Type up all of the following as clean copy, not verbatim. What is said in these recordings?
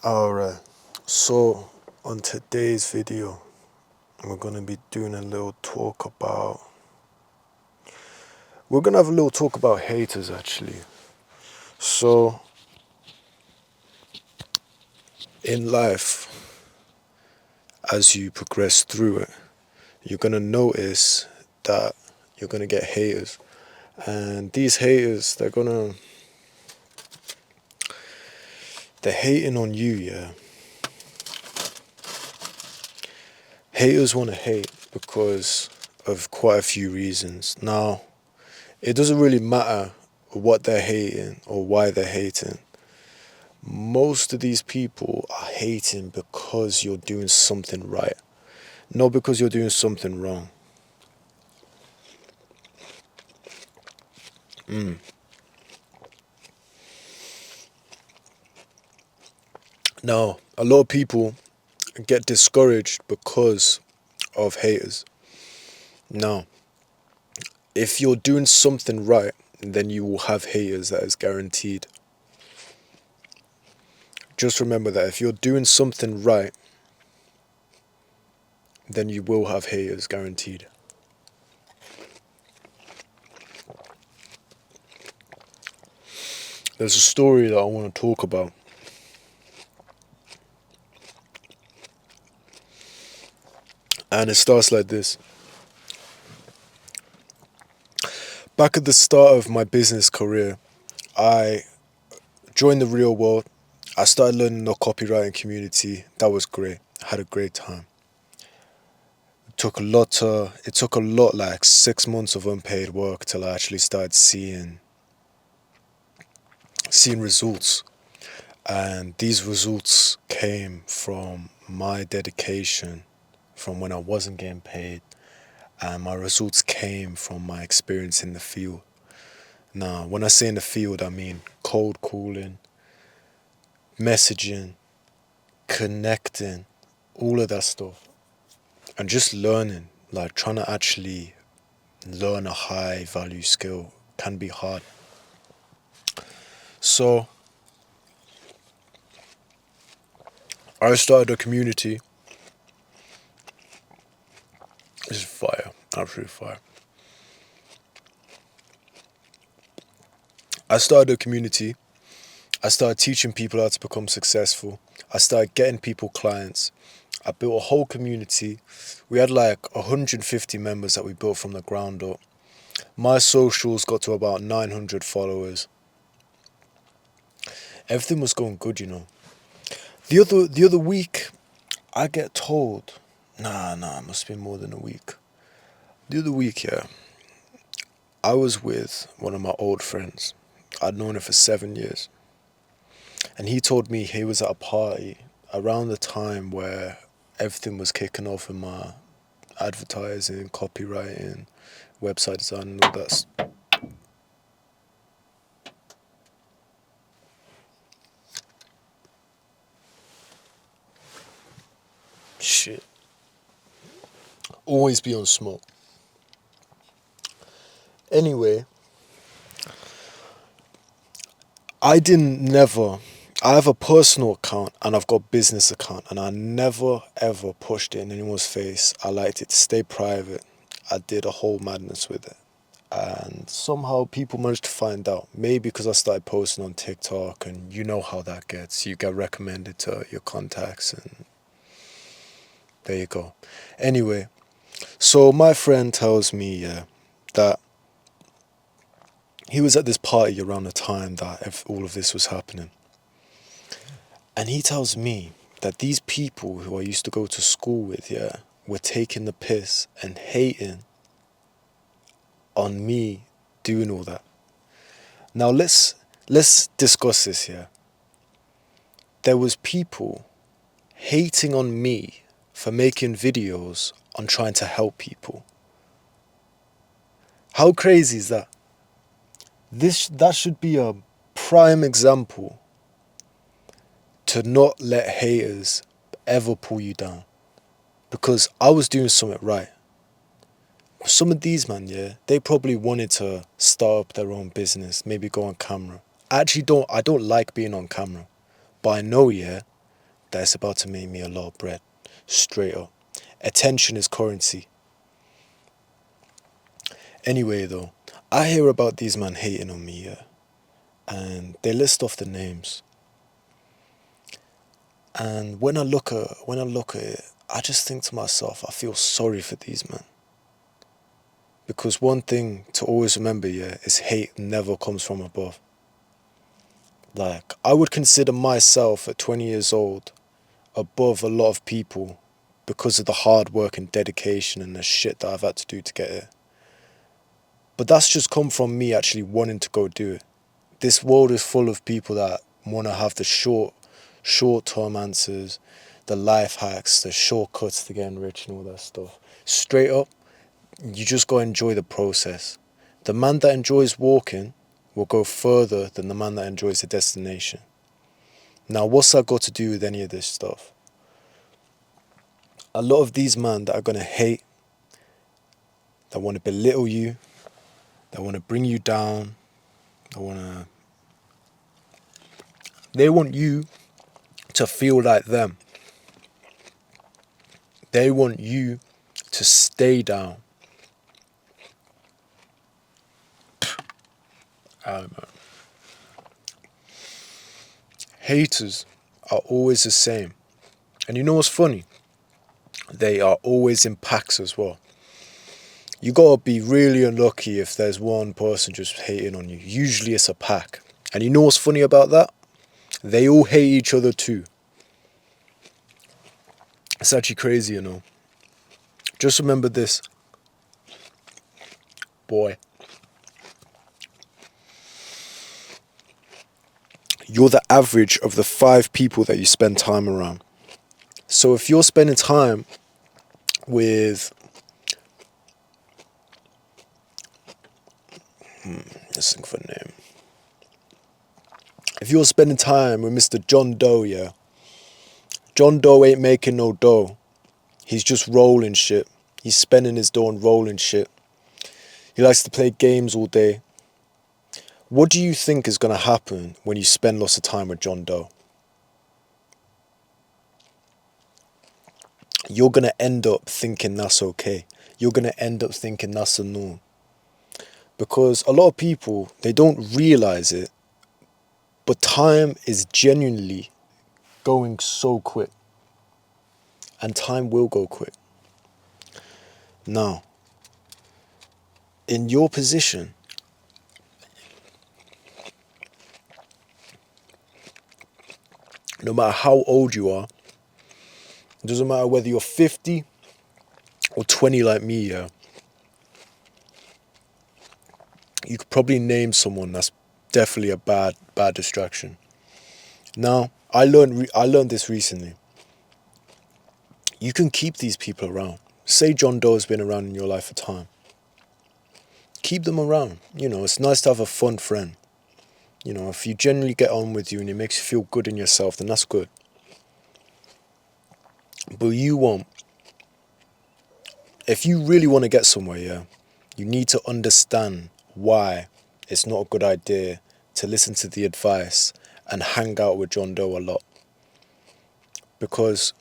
Alright, so on today's video, we're gonna be doing a little talk about. We're gonna have a little talk about haters actually. So, in life, as you progress through it, you're gonna notice that you're gonna get haters. And these haters, they're hating on you, yeah. Haters wanna hate because of quite a few reasons. Now, it doesn't really matter what they're hating or why they're hating. Most of these people are hating because you're doing something right, not because you're doing something wrong. Now, a lot of people get discouraged because of haters. Now, if you're doing something right, then you will have haters, that is guaranteed. Just remember that if you're doing something right, then you will have haters, guaranteed. There's a story that I want to talk about. And it starts like this. Back at the start of my business career, I joined the real world. I started learning the copywriting community. That was great. I had a great time. It took a lot, like 6 months of unpaid work till I actually started seeing results. And these results came from my dedication from when I wasn't getting paid. And my results came from my experience in the field. Now, when I say in the field, I mean cold calling, messaging, connecting, all of that stuff. And just learning, like trying to actually learn a high value skill can be hard. So, I started a community. This is fire, absolute fire. I started a community. I started teaching people how to become successful. I started getting people clients. I built a whole community. We had like 150 members that we built from the ground up. My socials got to about 900 followers. Everything was going good, you know. The other week, I get told, it must be more than a week. The other week, yeah, I was with one of my old friends. I'd known him for 7 years. And he told me he was at a party around the time where everything was kicking off in my advertising, copywriting, website design, and all that. Shit. Always be on smoke. Anyway, I have a personal account and I've got business account, and I never ever pushed it in anyone's face. I liked it to stay private. I did a whole madness with it. And somehow people managed to find out. Maybe because I started posting on TikTok, and you know how that gets. You get recommended to your contacts, and there you go. Anyway, so my friend tells me that he was at this party around the time that all of this was happening. And he tells me that these people who I used to go to school with, were taking the piss and hating on me doing all that. Now let's discuss this here. There was people hating on me for making videos on trying to help people. How crazy is that? That should be a prime example to not let haters ever pull you down. Because I was doing something right. Some of these man, they probably wanted to start up their own business, maybe go on camera. I don't like being on camera. But I know, that it's about to make me a lot of bread. Straight up. Attention is currency. Anyway though, I hear about these men hating on me, yeah, and they list off the names. And when I look at it, I just think to myself, I feel sorry for these men. Because one thing to always remember, yeah, is hate never comes from above. Like, I would consider myself at 20 years old above a lot of people because of the hard work and dedication and the shit that I've had to do to get here. But that's just come from me actually wanting to go do it. This world is full of people that want to have the short-term answers, the life hacks, the shortcuts to getting rich and all that stuff. Straight up, you just got to enjoy the process. The man that enjoys walking will go further than the man that enjoys the destination. Now, what's that got to do with any of this stuff? A lot of these men that are going to hate, that want to belittle you, that want to bring you down, they want you to feel like them. They want you to stay down. I don't know. Haters are always the same. And you know what's funny? They are always in packs as well. You gotta be really unlucky if there's one person just hating on you. Usually it's a pack. And you know what's funny about that? They all hate each other too. It's actually crazy, you know. Just remember this. Boy. You're the average of the 5 people that you spend time around. So if you're spending time with... let's think of a name. If you're spending time with Mr. John Doe, yeah, John Doe ain't making no dough. He's just rolling shit. He's spending his dough on rolling shit. He likes to play games all day. What do you think is going to happen when you spend lots of time with John Doe? You're going to end up thinking that's okay. You're going to end up thinking that's the norm. Because a lot of people, they don't realize it, but time is genuinely going so quick. And time will go quick. Now, in your position, no matter how old you are, it doesn't matter whether you're 50 or 20 like me, yeah, you could probably name someone that's definitely a bad distraction. Now, I learned this recently. You can keep these people around. Say John Doe has been around in your life for time. Keep them around. You know, it's nice to have a fun friend. You know, if you generally get on with you and it makes you feel good in yourself, then that's good. But if you really want to get somewhere, yeah, you need to understand why it's not a good idea to listen to the advice and hang out with John Doe a lot. Because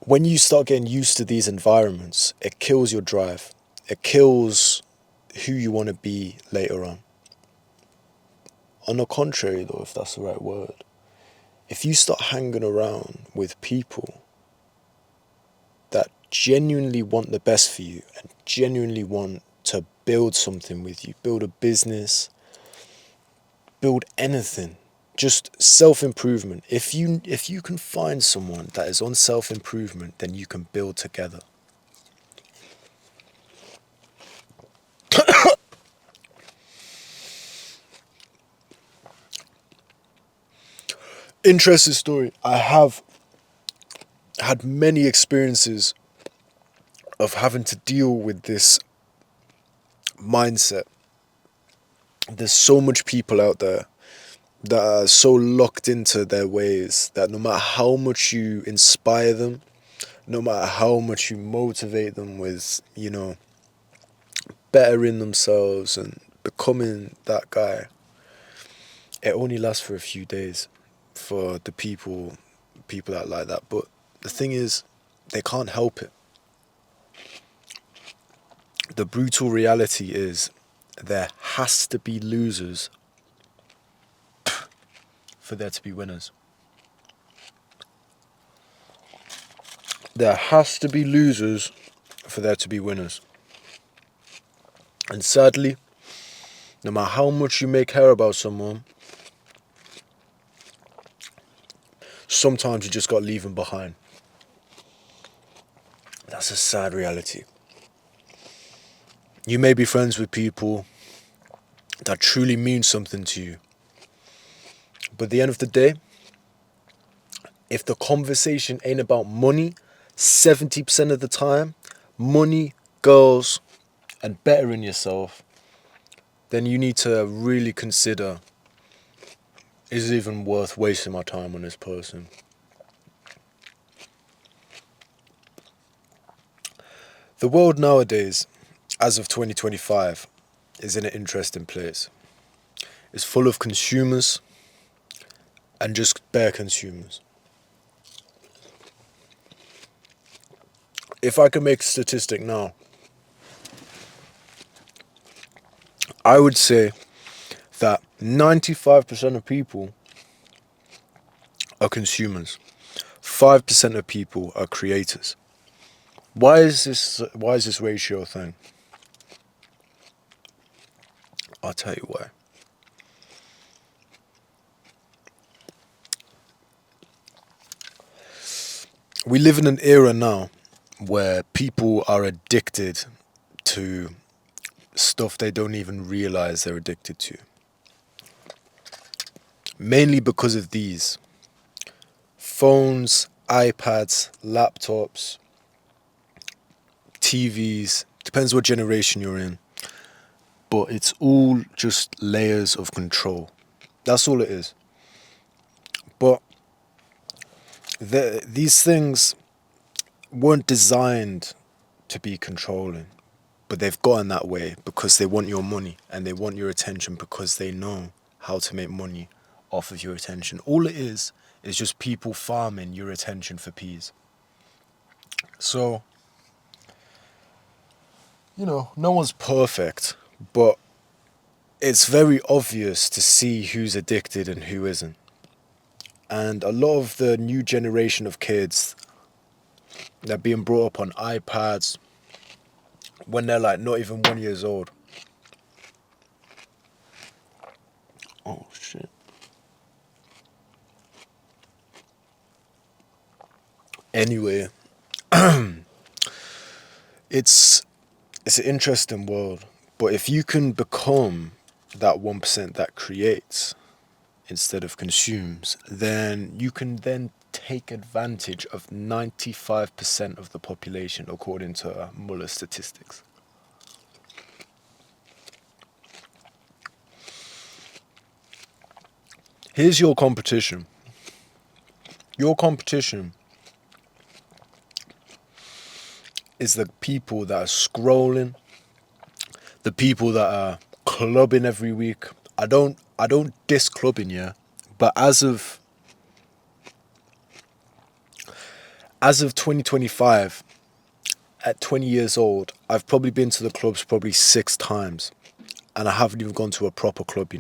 when you start getting used to these environments, it kills your drive. It kills who you want to be later on. On the contrary, though, if that's the right word, if you start hanging around with people that genuinely want the best for you and genuinely want to build something with you, build a business, build anything, just self-improvement. If you can find someone that is on self-improvement, then you can build together. Interesting story. I have had many experiences of having to deal with this mindset. There's so much people out there that are so locked into their ways that no matter how much you inspire them, no matter how much you motivate them with, you know, bettering themselves and becoming that guy, it only lasts for a few days. for the people that like that. But the thing is, they can't help it. The brutal reality is there has to be losers for there to be winners. There has to be losers for there to be winners. And sadly, no matter how much you may care about someone, sometimes you just got to leave them behind. That's a sad reality. You may be friends with people that truly mean something to you. But at the end of the day, if the conversation ain't about money, 70% of the time, money, girls, and bettering yourself, then you need to really consider, is it even worth wasting my time on this person? The world nowadays, as of 2025, is in an interesting place. It's full of consumers and just bare consumers. If I could make a statistic now, I would say that 95% of people are consumers. 5% of people are creators. Why is this ratio a thing? I'll tell you why. We live in an era now where people are addicted to stuff they don't even realize they're addicted to. Mainly because of these phones, iPads, laptops, TVs, depends what generation you're in. But it's all just layers of control. That's all it is. But these things weren't designed to be controlling. But they've gotten that way because they want your money and they want your attention because they know how to make money off of your attention. All it is just people farming your attention for peas. So, no one's perfect, but it's very obvious to see who's addicted and who isn't. And a lot of the new generation of kids, they're being brought up on iPads when they're like not even 1 year old. Oh shit. Anyway, it's an interesting world. But if you can become that 1% that creates instead of consumes, then you can then take advantage of 95% of the population according to Muller statistics. Here's your competition. Your competition is the people that are scrolling, the people that are clubbing every week. I don't diss clubbing, yeah, but as of 2025, at 20 years old, I've probably been to the clubs probably 6 times, and I haven't even gone to a proper club,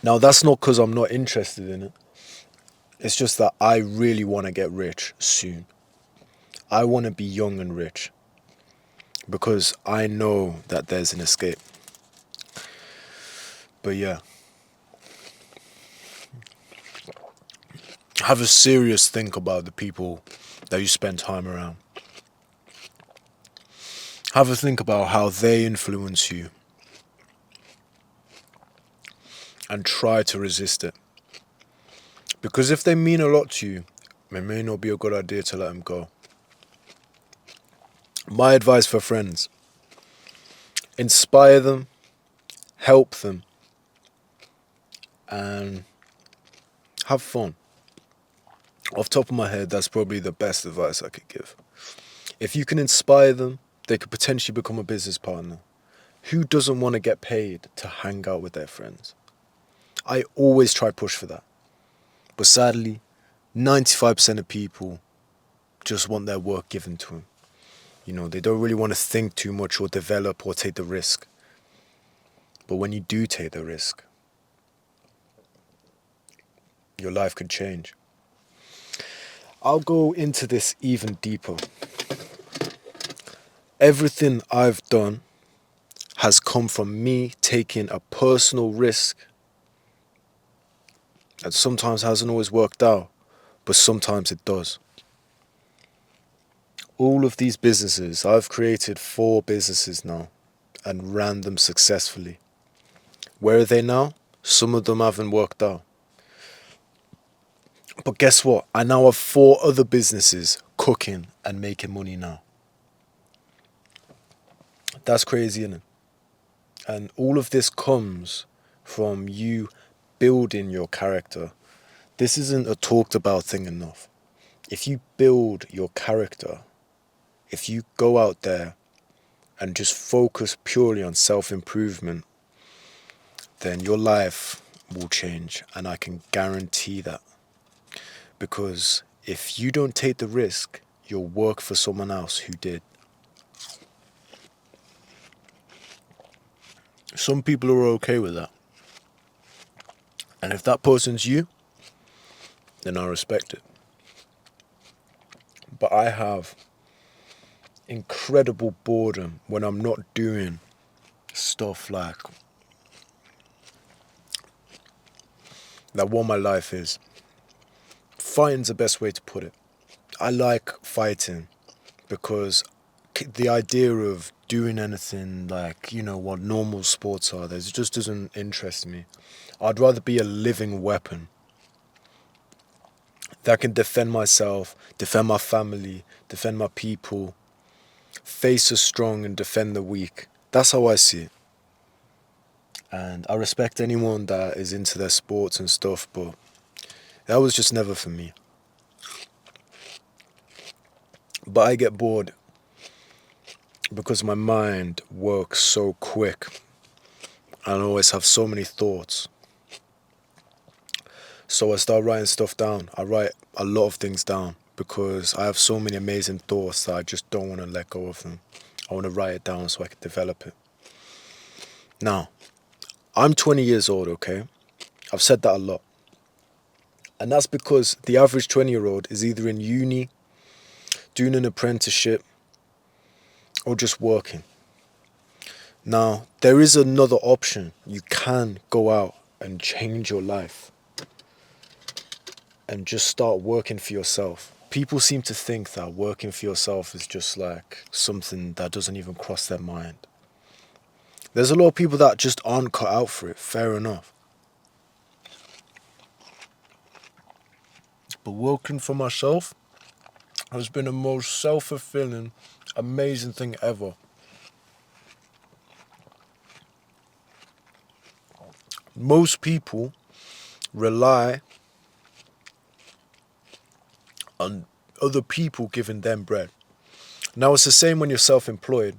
Now that's not because I'm not interested in it. It's just that I really want to get rich soon. I want to be young and rich because I know that there's an escape. But yeah, have a serious think about the people that you spend time around. Have a think about how they influence you and try to resist it. Because if they mean a lot to you, it may not be a good idea to let them go. My advice for friends: inspire them, help them, and have fun. Off the top of my head, that's probably the best advice I could give. If you can inspire them, they could potentially become a business partner. Who doesn't want to get paid to hang out with their friends? I always try push for that. But sadly, 95% of people just want their work given to them. They don't really want to think too much or develop or take the risk. But when you do take the risk, your life could change. I'll go into this even deeper. Everything I've done has come from me taking a personal risk that sometimes hasn't always worked out, but sometimes it does. All of these businesses, I've created 4 businesses now and ran them successfully. Where are they now? Some of them haven't worked out. But guess what? I now have 4 other businesses cooking and making money now. That's crazy, isn't it? And all of this comes from you building your character. This isn't a talked about thing enough. If you build your character, if you go out there and just focus purely on self-improvement, then your life will change, and I can guarantee that. Because if you don't take the risk, you'll work for someone else who did. Some people are okay with that. And if that person's you, then I respect it. But I have incredible boredom when I'm not doing stuff like that. What my life is. Fighting's the best way to put it. I like fighting because the idea of doing anything like, what normal sports are, it just doesn't interest me. I'd rather be a living weapon that can defend myself, defend my family, defend my people, face the strong and defend the weak. That's how I see it. And I respect anyone that is into their sports and stuff, but that was just never for me. But I get bored because my mind works so quick. I always have so many thoughts. So I start writing stuff down. I write a lot of things down because I have so many amazing thoughts that I just don't want to let go of them. I want to write it down so I can develop it. Now, I'm 20 years old, okay? I've said that a lot. And that's because the average 20-year-old is either in uni, doing an apprenticeship, or just working. Now, there is another option. You can go out and change your life and just start working for yourself. People seem to think that working for yourself is just like something that doesn't even cross their mind. There's a lot of people that just aren't cut out for it, fair enough. But working for myself has been the most self-fulfilling, amazing thing ever. Most people rely on other people giving them bread. Now it's the same when you're self-employed,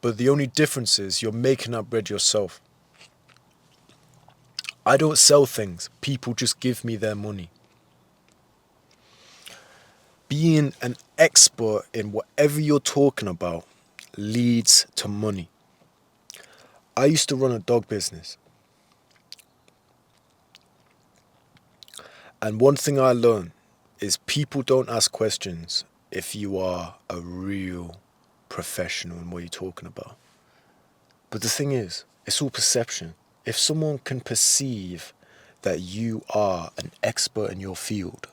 but the only difference is you're making that bread yourself. I don't sell things, people just give me their money. Being an expert in whatever you're talking about leads to money. I used to run a dog business. And one thing I learned is people don't ask questions if you are a real professional in what you're talking about. But the thing is, it's all perception. If someone can perceive that you are an expert in your field,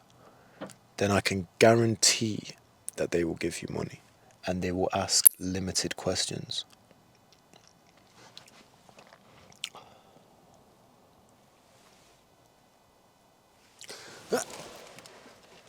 then I can guarantee that they will give you money and they will ask limited questions.